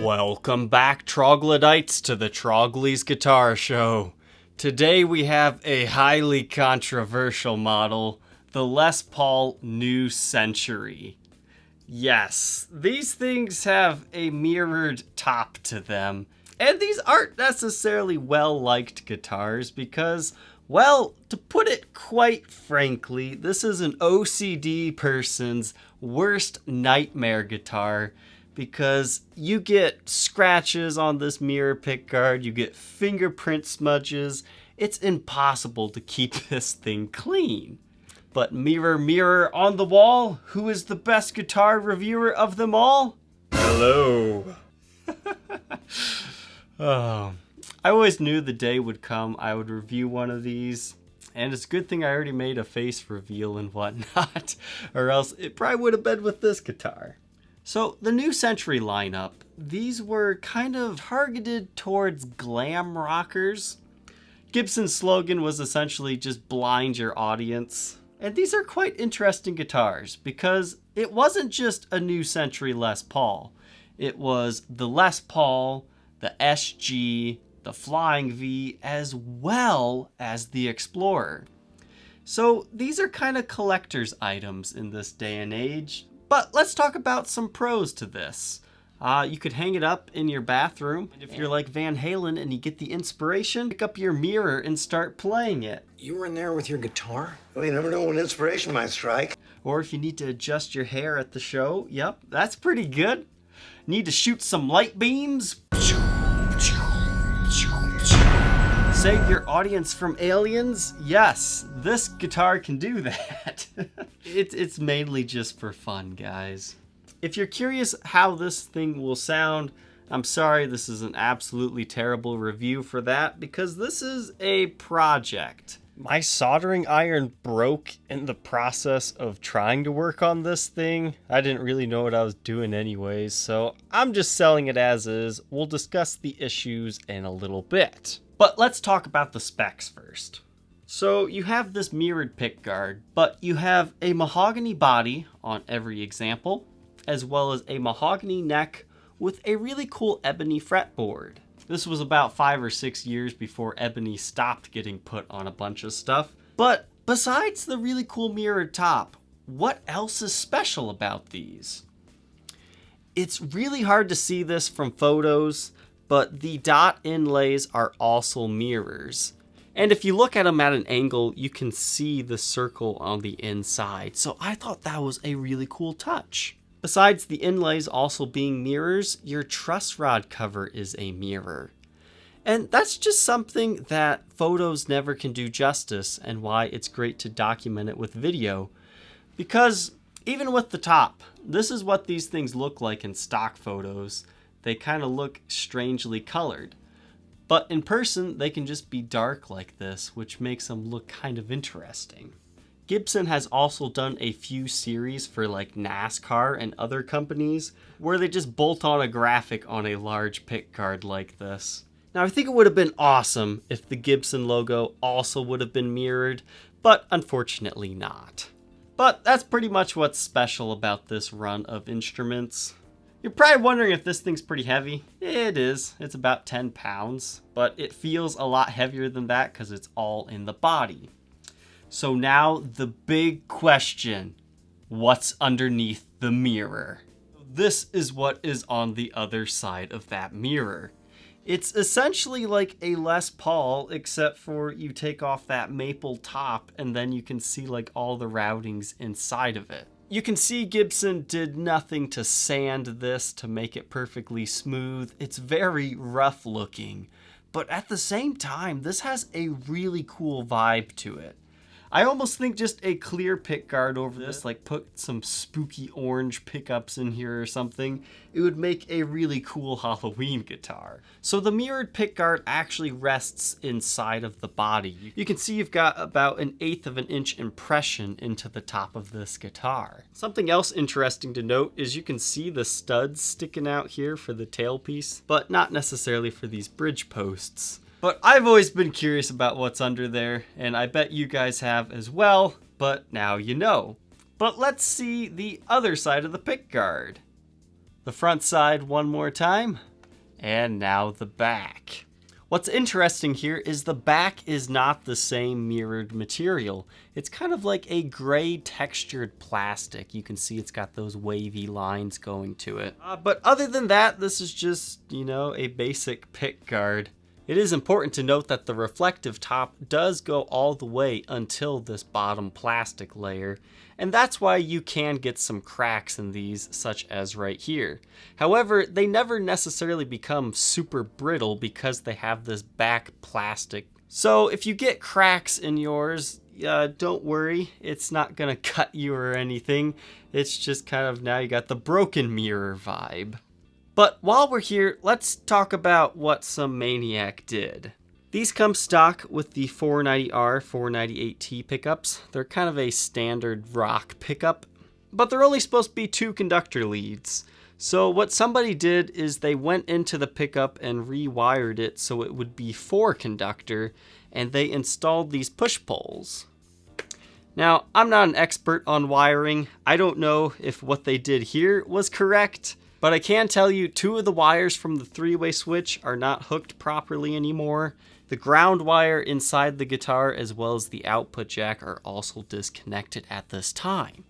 Welcome back, troglodytes, to the Trogly's Guitar Show. Today we have a highly controversial model, the Les Paul New Century. Yes, these things have a mirrored top to them, and these aren't necessarily well-liked guitars because, well, to put it quite frankly, this is an OCD person's worst nightmare guitar because you get scratches on this mirror pickguard, you get fingerprint smudges. It's impossible to keep this thing clean. But mirror, mirror on the wall, who is the best guitar reviewer of them all? Hello. Oh, I always knew the day would come I would review one of these. And it's a good thing I already made a face reveal and whatnot, or else it probably would have been with this guitar. So the New Century lineup, these were kind of targeted towards glam rockers. Gibson's slogan was essentially just blind your audience. And these are quite interesting guitars because it wasn't just a New Century Les Paul. It was the Les Paul, the SG, the Flying V, as well as the Explorer. So these are kind of collector's items in this day and age. But let's talk about some pros to this. You could hang it up in your bathroom. If you're like Van Halen and you get the inspiration, pick up your mirror and start playing it. You were in there with your guitar? Well, you never know when inspiration might strike. Or if you need to adjust your hair at the show, yep, that's pretty good. Need to shoot some light beams? Save your audience from aliens? Yes, this guitar can do that. It's mainly just for fun, guys. If you're curious how this thing will sound, I'm sorry this is an absolutely terrible review for that because this is a project. My soldering iron broke in the process of trying to work on this thing. I didn't really know what I was doing anyways, so I'm just selling it as is. We'll discuss the issues in a little bit. But let's talk about the specs first. So you have this mirrored pickguard, but you have a mahogany body on every example, as well as a mahogany neck with a really cool ebony fretboard. This was about 5 or 6 years before ebony stopped getting put on a bunch of stuff. But besides the really cool mirrored top, what else is special about these? It's really hard to see this from photos, but the dot inlays are also mirrors. And if you look at them at an angle, you can see the circle on the inside. So I thought that was a really cool touch. Besides the inlays also being mirrors, your truss rod cover is a mirror. And that's just something that photos never can do justice and why it's great to document it with video. Because even with the top, this is what these things look like in stock photos. They kind of look strangely colored. But in person, they can just be dark like this, which makes them look kind of interesting. Gibson has also done a few series for like NASCAR and other companies where they just bolt on a graphic on a large pickguard like this. Now I think it would have been awesome if the Gibson logo also would have been mirrored, but unfortunately not. But that's pretty much what's special about this run of instruments. You're probably wondering if this thing's pretty heavy. It is. It's about 10 pounds, but it feels a lot heavier than that because it's all in the body. So now the big question, what's underneath the mirror? This is what is on the other side of that mirror. It's essentially like a Les Paul, except for you take off that maple top and then you can see like all the routings inside of it. You can see Gibson did nothing to sand this to make it perfectly smooth. It's very rough looking, but at the same time, this has a really cool vibe to it. I almost think just a clear pickguard over this, like put some spooky orange pickups in here or something, it would make a really cool Halloween guitar. So the mirrored pickguard actually rests inside of the body. You can see you've got about 1/8 of an inch impression into the top of this guitar. Something else interesting to note is you can see the studs sticking out here for the tailpiece, but not necessarily for these bridge posts. But I've always been curious about what's under there, and I bet you guys have as well, but now you know. But let's see the other side of the pickguard. The front side one more time. And now the back. What's interesting here is the back is not the same mirrored material. It's kind of like a gray textured plastic. You can see it's got those wavy lines going to it. But other than that, this is just, a basic pickguard. It is important to note that the reflective top does go all the way until this bottom plastic layer, and that's why you can get some cracks in these, such as right here. However, they never necessarily become super brittle because they have this back plastic. So if you get cracks in yours, don't worry, it's not gonna cut you or anything. It's just kind of now you got the broken mirror vibe. But while we're here, let's talk about what some maniac did. These come stock with the 490R, 498T pickups. They're kind of a standard rock pickup, but they're only supposed to be 2 conductor leads. So what somebody did is they went into the pickup and rewired it so it would be 4 conductor, and they installed these push poles. Now, I'm not an expert on wiring. I don't know if what they did here was correct, but I can tell you 2 of the wires from the 3-way switch are not hooked properly anymore. The ground wire inside the guitar as well as the output jack are also disconnected at this time.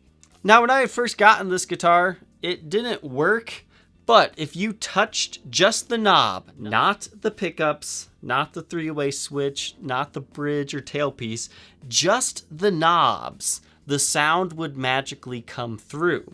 Now, when I had first gotten this guitar, it didn't work, but if you touched just the knob, not the pickups, not the 3-way switch, not the bridge or tailpiece, just the knobs, the sound would magically come through.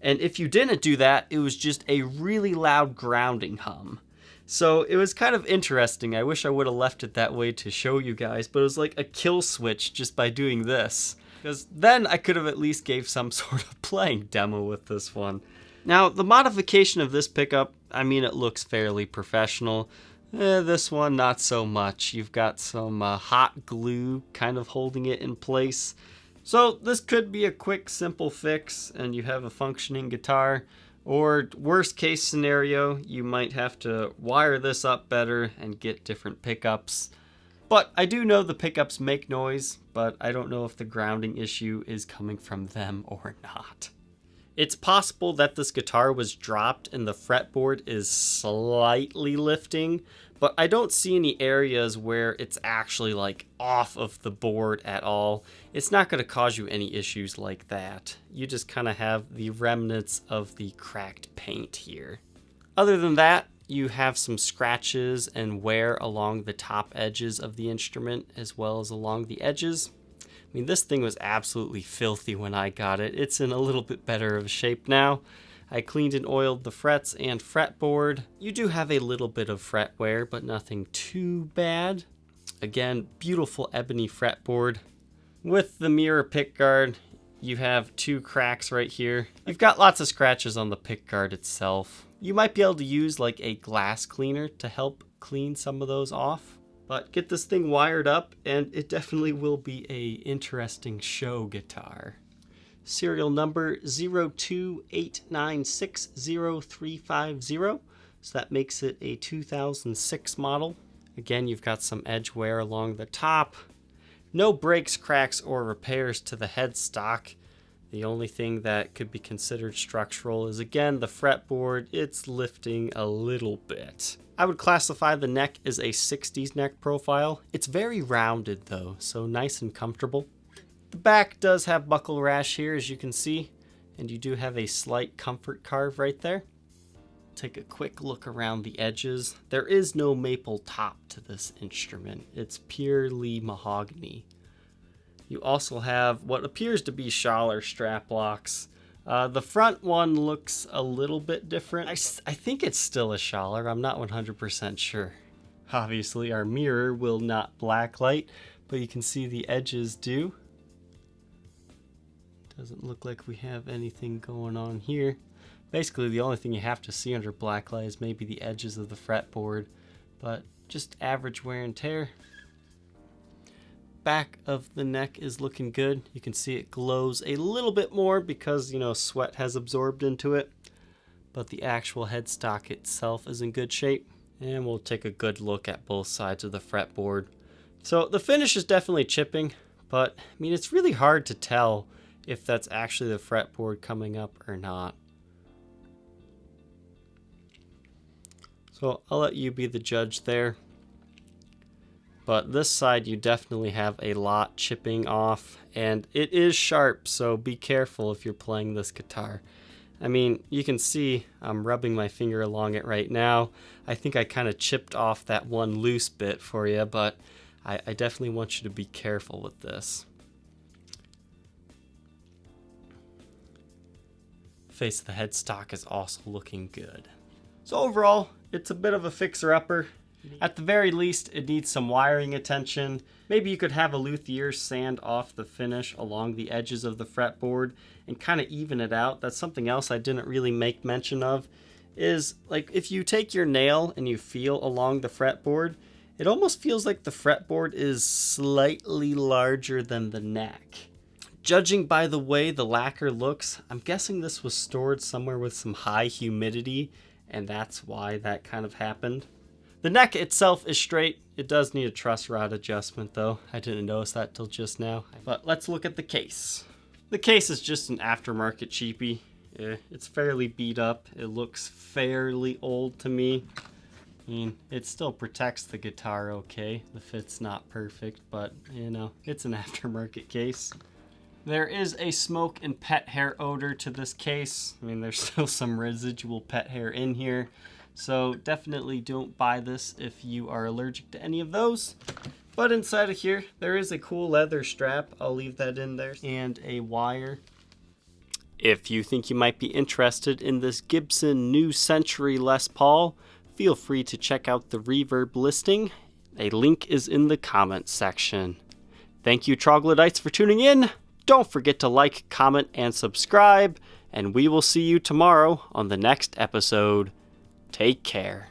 And if you didn't do that, it was just a really loud grounding hum. So it was kind of interesting. I wish I would have left it that way to show you guys, but it was like a kill switch just by doing this. Because then I could have at least gave some sort of playing demo with this one. Now, the modification of this pickup, it looks fairly professional. This one, not so much. You've got some hot glue kind of holding it in place. So this could be a quick, simple fix and you have a functioning guitar. Or worst case scenario, you might have to wire this up better and get different pickups. But I do know the pickups make noise, but I don't know if the grounding issue is coming from them or not. It's possible that this guitar was dropped and the fretboard is slightly lifting, but I don't see any areas where it's actually like off of the board at all. It's not going to cause you any issues like that. You just kind of have the remnants of the cracked paint here. Other than that, you have some scratches and wear along the top edges of the instrument as well as along the edges. This thing was absolutely filthy when I got it. It's in a little bit better of shape now. I cleaned and oiled the frets and fretboard. You do have a little bit of fret wear, but nothing too bad. Again, beautiful ebony fretboard. With the mirror pickguard, you have 2 cracks right here. You've got lots of scratches on the pickguard itself. You might be able to use like a glass cleaner to help clean some of those off. But get this thing wired up and it definitely will be a interesting show guitar. Serial number 028960350. So that makes it a 2006 model. Again, you've got some edge wear along the top. No breaks, cracks, or repairs to the headstock. The only thing that could be considered structural is, again, the fretboard. It's lifting a little bit. I would classify the neck as a 60s neck profile. It's very rounded though, so nice and comfortable. The back does have buckle rash here, as you can see, and you do have a slight comfort carve right there. Take a quick look around the edges. There is no maple top to this instrument. It's purely mahogany. You also have what appears to be Schaller strap locks. The front one looks a little bit different. I think it's still a Schaller. I'm not 100% sure. Obviously, our mirror will not blacklight, but you can see the edges do. Doesn't look like we have anything going on here. Basically, the only thing you have to see under blacklight is maybe the edges of the fretboard, but just average wear and tear. Back of the neck is looking good. You can see it glows a little bit more because, sweat has absorbed into it. But the actual headstock itself is in good shape. And we'll take a good look at both sides of the fretboard. So the finish is definitely chipping, but it's really hard to tell if that's actually the fretboard coming up or not. So I'll let you be the judge there. But this side you definitely have a lot chipping off, and it is sharp, so be careful if you're playing this guitar. I mean, you can see I'm rubbing my finger along it right now. I think I kind of chipped off that one loose bit for you, but I definitely want you to be careful with this. Face of the headstock is also looking good. So overall, it's a bit of a fixer-upper. At the very least, it needs some wiring attention. Maybe you could have a luthier sand off the finish along the edges of the fretboard and kind of even it out. That's something else I didn't really make mention of, is like if you take your nail and you feel along the fretboard, it almost feels like the fretboard is slightly larger than the neck. Judging by the way the lacquer looks, I'm guessing this was stored somewhere with some high humidity, and that's why that kind of happened. The neck itself is straight. It does need a truss rod adjustment though. I didn't notice that till just now. But let's look at the case. The case is just an aftermarket cheapie. It's fairly beat up. It looks fairly old to me. I mean, it still protects the guitar okay. The fit's not perfect, but you know, it's an aftermarket case. There is a smoke and pet hair odor to this case. I mean, there's still some residual pet hair in here. So definitely don't buy this if you are allergic to any of those. But inside of here, there is a cool leather strap. I'll leave that in there. And a wire. If you think you might be interested in this Gibson New Century Les Paul, feel free to check out the Reverb listing. A link is in the comments section. Thank you, Troglodytes, for tuning in. Don't forget to like, comment, and subscribe. And we will see you tomorrow on the next episode. Take care.